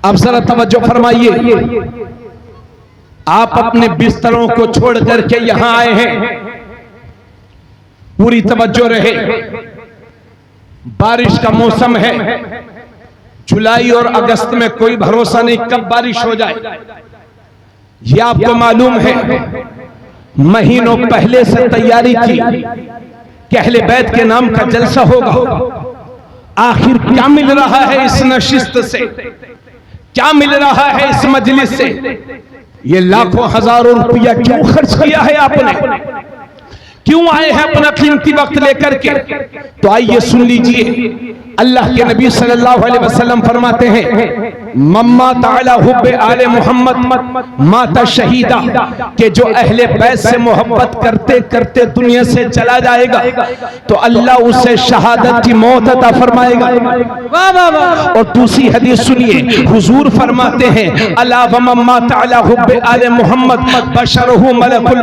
अब जरा तवज्जो फरमाइए, आप अपने बिस्तरों को छोड़ करके यहां आए हैं, पूरी तवज्जो रहे। बारिश का मौसम है, जुलाई और अगस्त में कोई भरोसा नहीं कब बारिश हो जाए। ये आपको मालूम है, महीनों पहले से तैयारी थी कि अहले बैत के नाम का जलसा होगा। आखिर क्या मिल रहा है इस नशिस्त से, क्या मिल रहा है इस मजलिस से? ये लाखों हजारों रुपया क्यों खर्च किया है आपने? क्यों आए हैं अपना कीमती वक्त लेकर के? तो आइए सुन लीजिए, अल्लाह के नबी सल्लल्लाहु अलैहि वसल्लम फरमाते हैं, मम्मा ताला हुब्बे आले मोहम्मद माता शहीदा, कि जो अहले बैत से मोहब्बत करते करते दुनिया से चला जाएगा तो अल्लाह उसे शहादत की मौत अता फरमाएगा। और दूसरी हदीस सुनिए, हुजूर फरमाते हैं, अला व मम्मा ताला हुब्बे आले मोहम्मद बशरहु मलकुल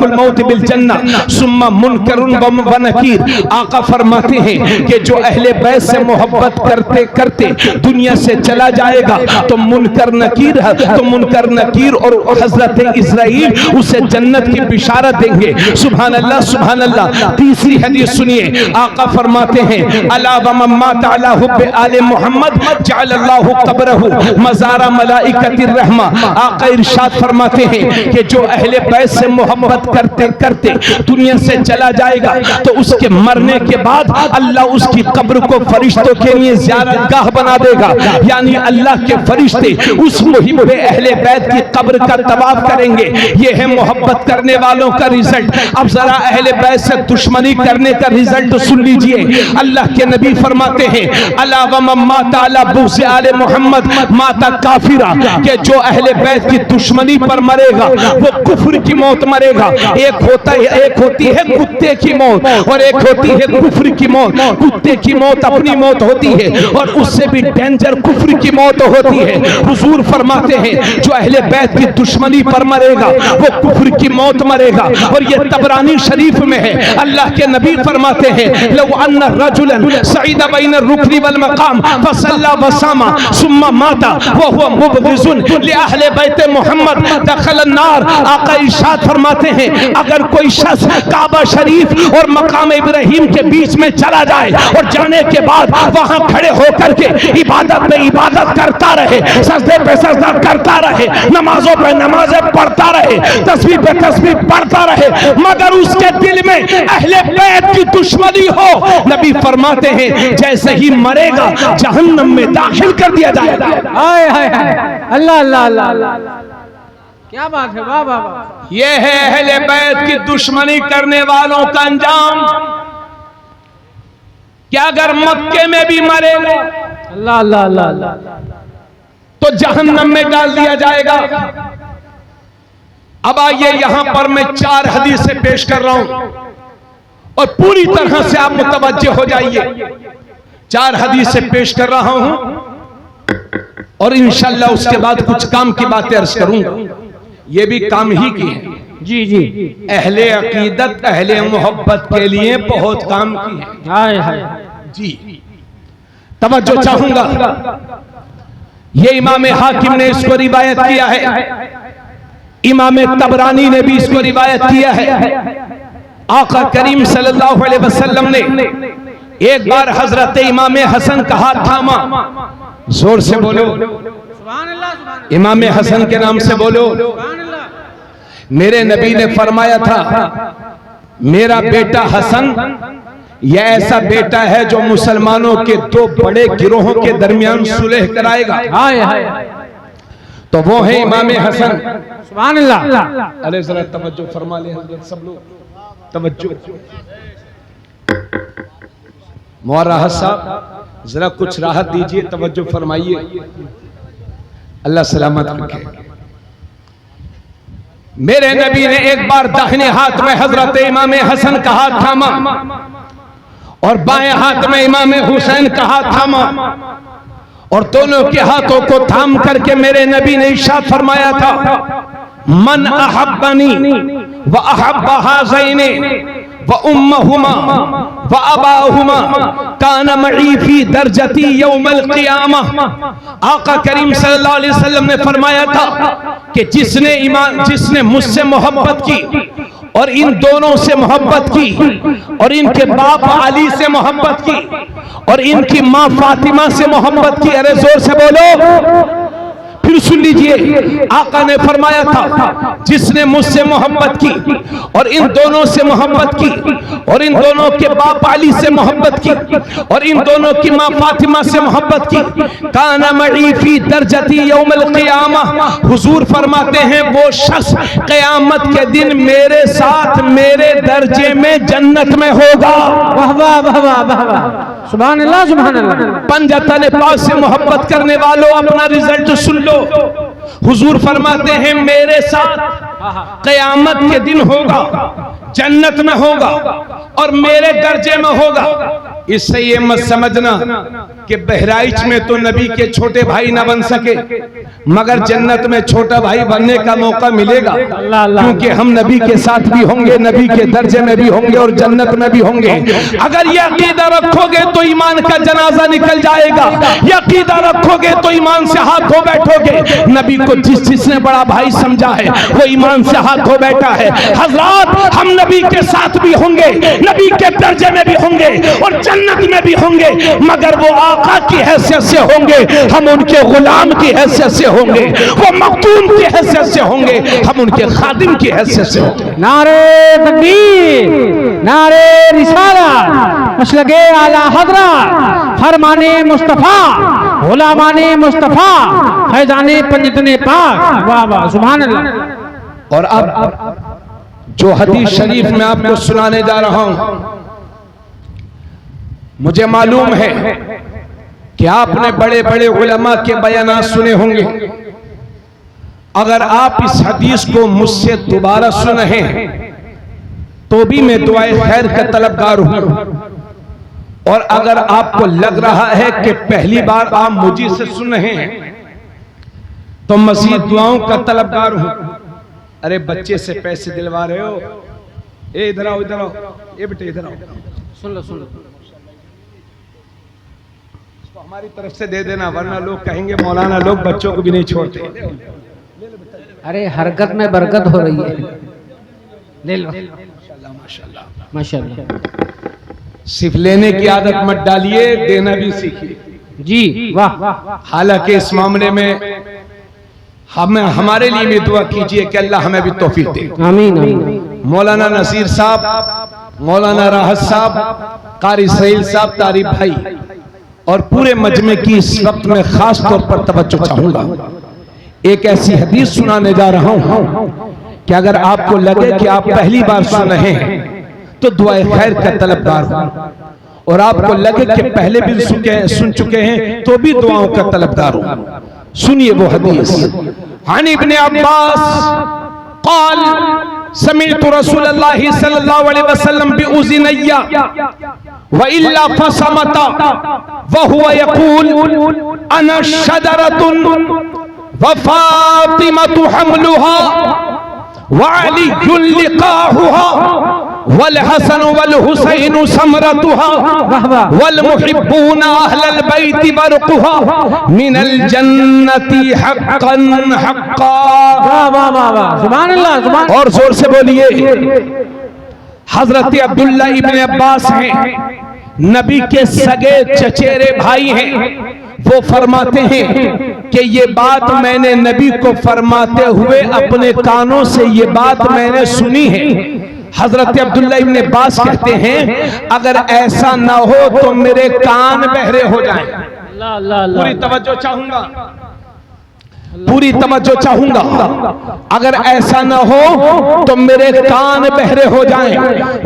मौत बिल जन्नह सुम्मा मुनकरुन व नकीर। आका फरमाते हैं कि जो अहले बैत से मोहब्बत करते करते दुनिया से चला जाएगा तो मुनकर नकीर है, तो मुनकर नकीर और हजरत इस्राइल उसे जन्नत की बिशारत देंगे। सुभान अल्लाह सुभान अल्लाह। तीसरी हदीस सुनिए, आका फरमाते हैं, अला व मम्मा ताला हुब्बे आले मोहम्मद जअलल्लाहु कब्रहु मज़ारा मलाइकतिर रहमा। आका इरशाद फरमाते हैं कि जो अहले बैत से मोहब्बत करते करते दुनिया से चला जाएगा तो उसके मरने के बाद अल्लाह उसकी कब्र को फरिश्तों के लिए ज़ियारतगाह बना देगा। यानी अल्लाह के फरिश्ते उस मुहिब्बे अहले बैत की कब्र का तवाफ करेंगे। ये है मोहब्बत करने वालों का रिजल्ट। अब जरा अहले बैत से दुश्मनी करने का रिजल्ट सुन लीजिए। अल्लाह के नबी फरमाते हैं, अला व मम्मा ताला बुग़्ज़ आले मोहम्मद माता काफिरा, के जो अहले बैत की दुश्मनी पर मरेगा वो कुफ्र की मौत मरेगा। एक होती है कुत्ते की मौत और एक होती है कुफ्र की मौत। कुत्ते की मौत अपनी मौत होती है और उससे भी डेंजर कुफ्र की मौत होती है। हुजूर फरमाते हैं, जो अहले बैत की दुश्मनी पर मरेगा वो कुफ्र की मौत मरेगा। और ये तबरानी शरीफ में है। अल्लाह के नबी फरमाते हैं, लौ अन्ना रजुलन सईदा बैन रुकनी वल मकाम फसल्ला वसामा सुम्मा माता व हुवा मुबग़िज़ुन लि अहले बैत मोहम्मद दखल अन्नार। आका इरशाद फरमाते हैं, अगर कोई शख्स काबा शरीफ और मकाम इब्राहिम के बीच में चला जाए और जाने के बाद वहां खड़े होकर के इबादत में इबादत करता रहे, सजदे पे सजदा करता रहे, नमाजों पे नमाजें पढ़ता रहे, तस्बीह पे तस्बीह पढ़ता रहे, मगर उसके दिल में अहले बैत की दुश्मनी हो, नबी फरमाते हैं जैसे ही मरेगा जहन्नम में दाखिल कर दिया जाएगा। हाय हाय हाय, अल्लाह अल्लाह अल्लाह, क्या बात है, वाह वाह वाह। ये है अहले बैत की दुश्मनी करने वालों का अंजाम। क्या अगर मक्के में भी मरेगा अल्लाह अल्लाह अल्लाह तो जहन्नम में डाल दिया जाएगा। अब आइए, यहां पर मैं 4 हदीसें पेश कर रहा हूं और पूरी तरह से आप मुतवज्जे हो जाइए। 4 हदीसें पेश कर रहा हूं और इंशाअल्लाह उसके बाद कुछ काम की बातें अर्ज करूंगा। ये भी काम ही की है। जी जी, अहले अकीदत अहले मोहब्बत के लिए बहुत काम की है। हाय हाय जी, तवज्जो चाहूंगा। ये इमाम हाकिम ने इसको रिवायत किया है, इमाम तबरानी ने भी इसको रिवायत किया है। आका करीम सल्लल्लाहु अलैहि वसल्लम ने एक बार हजरत इमाम हसन का हाथ थामा। जोर से बोलो सुभान अल्लाह, इमाम हसन के नाम से बोलो। सुभान अल्लाह। मेरे नबी ने फरमाया था, मेरा बेटा हसन यह ऐसा बेटा है जो मुसलमानों के 2 बड़े गिरोहों के दरमियान सुलह कराएगा। हाय हाय, तो वो है इमाम हसन। सुभान अल्लाह। अरे जरा तवज्जो फरमा ले हजरत, सब लोग तवज्जो। मौलाना साहब जरा कुछ राहत दीजिए, तवज्जो फरमाइए, अल्लाह सलामत रखे। मेरे नबी ने एक बार दाहिने हाथ में हजरत इमाम हसन का हाथ थामा और बाएं हाथ में इमाम हुसैन का हाथ थामा और दोनों के हाथों को थाम करके मेरे नबी ने इरशाद फरमाया था, मन अहब्बनी व अहब्ब हाज़ैनी व उम्महुमा व अबाहुमा कान मई फी दर्जती यौमल क़ियामा। आका करीम सल्लल्लाहु अलैहि वसल्लम ने फरमाया था कि जिसने मुझसे मोहब्बत की और इन दोनों से मोहब्बत की और इनके बाप अली से मोहब्बत की और इनकी माँ फातिमा से मोहब्बत की, अरे जोर से बोलो, फिर सुन लीजिए, आका ने फरमाया था जिसने मुझसे मोहब्बत की और इन दोनों से मोहब्बत की और इन दोनों के बाप अली से मोहब्बत की और इन दोनों की माँ फातिमा से मोहब्बत की, काना मई फी दर्जती यौमल क़ियामा। हुजूर फरमाते हैं वो शख्स क़यामत के दिन मेरे साथ मेरे दर्जे में जन्नत में होगा। वाह वाह वाह वाह वाह, सुभान अल्लाह सुभान अल्लाह। पंजतन पाक से मोहब्बत करने वालों अपना रिजल्ट सुन लो। हुजूर फरमाते हैं मेरे साथ क़यामत के दिन होगा, जन्नत में होगा और मेरे दर्जे में होगा। इससे ये मत समझना कि बहराइच में तो नबी के छोटे भाई ना बन सके, मगर जन्नत में छोटा भाई बनने का मौका मिलेगा, क्योंकि हम नबी के साथ भी होंगे, नबी के दर्जे में भी होंगे और जन्नत में भी होंगे। अगर ये अकीदा रखोगे तो ईमान का जनाजा निकल जाएगा। ये अकीदा रखोगे तो ईमान से हाथ धो बैठोगे। नबी को जिसने बड़ा भाई समझा है वो ईमान से हाथ धो बैठा है। हजरात, हम नबी के साथ भी होंगे, नबी के दर्जे में भी होंगे और जन्नत में भी होंगे, मगर वो आका की हैसियत से होंगे, हम उनके गुलाम की हैसियत से होंगे। वो मखदूम की हैसियत से होंगे, हम उनके खादिम की हैसियत से होंगे। नारे तकबीर, नारे रिसालत, मसलके आला हज़रत, फरमाने मुस्तफा, गुलामाने मुस्तफा, फैजाने पंजतने पाक। वाह वाह, सुभान अल्लाह। और अब जो हदीस शरीफ में आपको सुनाने जा रहा हूं, मुझे मालूम है कि आपने बड़े बड़े उलमा के बयानात सुने होंगे। अगर आप इस हदीस को मुझसे दोबारा सुन रहे हैं तो भी मैं दुआए खैर का तलबगार हूं, और अगर आपको लग रहा है कि पहली बार आप मुझे से सुन रहे हैं तो मज़ीद दुआओं का तलबगार हूं। अरे बच्चे से पैसे दिलवा रहे हो, ए इधर आओ, इधर आओ, ए बेटे इधर आओ, सुन लो सुन लो, इसको हमारी तरफ से दे देना, वरना लोग कहेंगे मौलाना लोग बच्चों को भी नहीं छोड़ते। अरे हरकत में बरकत हो रही है, ले लो। माशाल्लाह माशाल्लाह माशाल्लाह। सिर्फ लेने की आदत मत डालिए, देना भी सीखिए। जी वाह। हालांकि इस मामले में हमारे लिए भी दुआ कीजिए कि अल्लाह हमें भी तौफीक दे। आमीन आमीन। मौलाना नसीर साहब, मौलाना राहत साहब, कारी सहील साहब, तारिफ भाई और पूरे मजमे की इस वक्त में खास तौर पर तवज्जो चाहूंगा। एक ऐसी हदीस सुनाने जा रहा हूं कि अगर आपको लगे कि आप पहली बार सुन रहे हैं तो दुआए खैर का तलबगार हो, और आपको लगे कि पहले भी सुन चुके हैं तो भी दुआओं का तलबगार हो। सुनिए वो हदीस। अन इब्ने अब्बास क़ाल समिअतु रसूलल्लाहि सल्लल्लाहु अलैहि वसल्लम बिउज़निया व इल्ला फसमता व हुवा यक़ूल अना शजरतुन व फातिमतु हमलुहा व अलीयुन लिक़ाहुहा वल हसन वल हुसैन समरतुहा वल मुहिब्बून अहलल बैति बरकुहा मिनल जन्नति हक्कन हक्का। वाह वाह वाह वाह, सुभान अल्लाह सुभान। और जोर से बोलिए। हजरत अब्दुल्ला इब्ने अब्बास हैं, नबी के सगे चचेरे भाई हैं। वो फरमाते हैं कि ये बात मैंने नबी को फरमाते हुए अपने कानों से ये बात मैंने सुनी है। हजरत अब्दुल्ला इब्ने अब्बास कहते हैं अगर ऐसा ना हो तो मेरे कान बहरे हो जाएं। पूरी तवज्जो चाहूंगा, पूरी तवज्जो चाहूंगा। अगर ऐसा ना हो तो मेरे कान बहरे हो जाएं।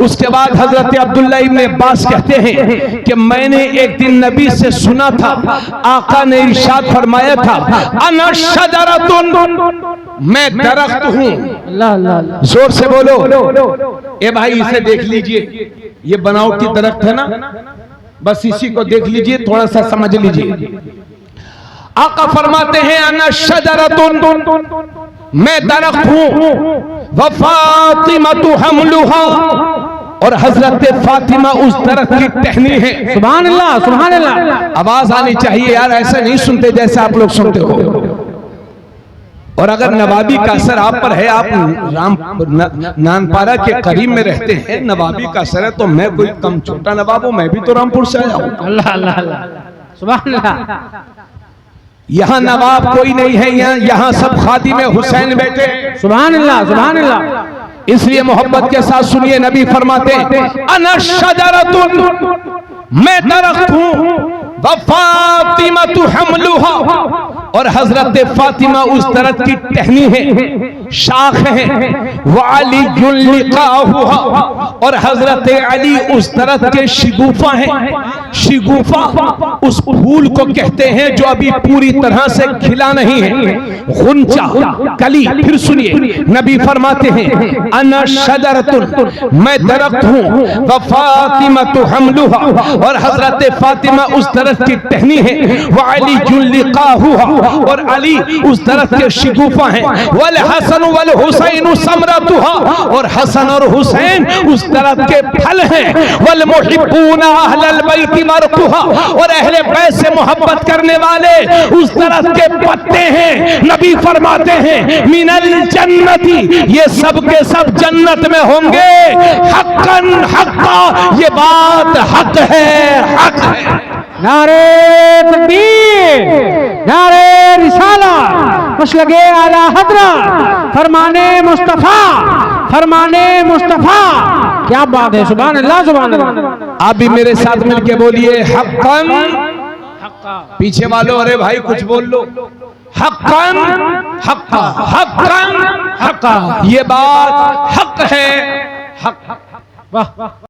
उसके बाद हजरत अब्दुल्ला इब्ने अब्बास कहते हैं कि मैंने एक दिन नबी से सुना था, आका ने इरशाद फरमाया था अना शजरतुन, मैं दरख्त हूं। जोर से बोलो। ए भाई इसे देख लीजिए, ये बनावटी दरख्त है ना, बस इसी को देख लीजिए, थोड़ा सा समझ लीजिए। आका फरमाते हैं अना शजरतुन, मैं दरख्त हूं, व फातिमतु हमलुहा, और हजरत फातिमा उस तरफ की टहनी है। सुभान अल्लाह, सुभान अल्लाह। आवाज आनी चाहिए यार, ऐसे नहीं सुनते जैसे आप लोग सुनते हो। और अगर नवाबी का असर आप पर है, आप नानपारा के करीब में रहते हैं, नवाबी का असर है, तो मैं कोई कम छोटा नवाब हूं, मैं भी तो रामपुर से आया हूं। अल्लाह अल्लाह अल्लाह, सुभान अल्लाह। यहाँ नवाब कोई नहीं है, यहाँ सब खादिम हुसैन बैठे। सुभान अल्लाह, सुभान अल्लाह। इसलिए मोहब्बत के साथ सुनिए, नबी फरमाते हैं अना शजरतुन, मैं दरख्त हूं, व फातिमा तु हमलुहा, और हजरत फातिमा उस दरख्त की टहनी है, शाख है। व अली लिकाहुहा, और हजरत अली उस दरख्त के शिगुफा हैं। शिगुफा उस फूल को कहते हैं जो अभी पूरी तरह से खिला नहीं है, गुंचा, कली। फिर सुनिए, नबी फरमाते हैं अना शजरतुन, मैं दरख्त हूं, व फातिमा तु हमलुहा, और हजरत फातिमा उस दरख्त की टहनी है। व अली लिकाहुहा, और अली उस दरख्त के शिगुफा हैं। वल हसन वल हुसैन समरतुहा, और हसन और हुसैन उस दरख्त के फल हैं। वल मुहिब्बूना अहलल बैत मरकुहा, और अहले बैत से मोहब्बत करने वाले उस दरख्त के पत्ते हैं। नबी फरमाते हैं मिनल जन्नती, ये सब के सब जन्नत में होंगे। हक्कन हक्का, ये बात हक है, हक है। नारे तकबीर, नारे रिसाला, मसलगे आला हजरत, फरमाने मुस्तफा, फरमाने मुस्तफा। क्या बात है, सुभान अल्लाह, सुभान अल्लाह। आप भी मेरे साथ मिलके बोलिए हक्कन। पीछे वालों, अरे भाई कुछ बोल लो। हक्कन हक्का, हक्कन हक्का, ये बात हक है, हक। वाह।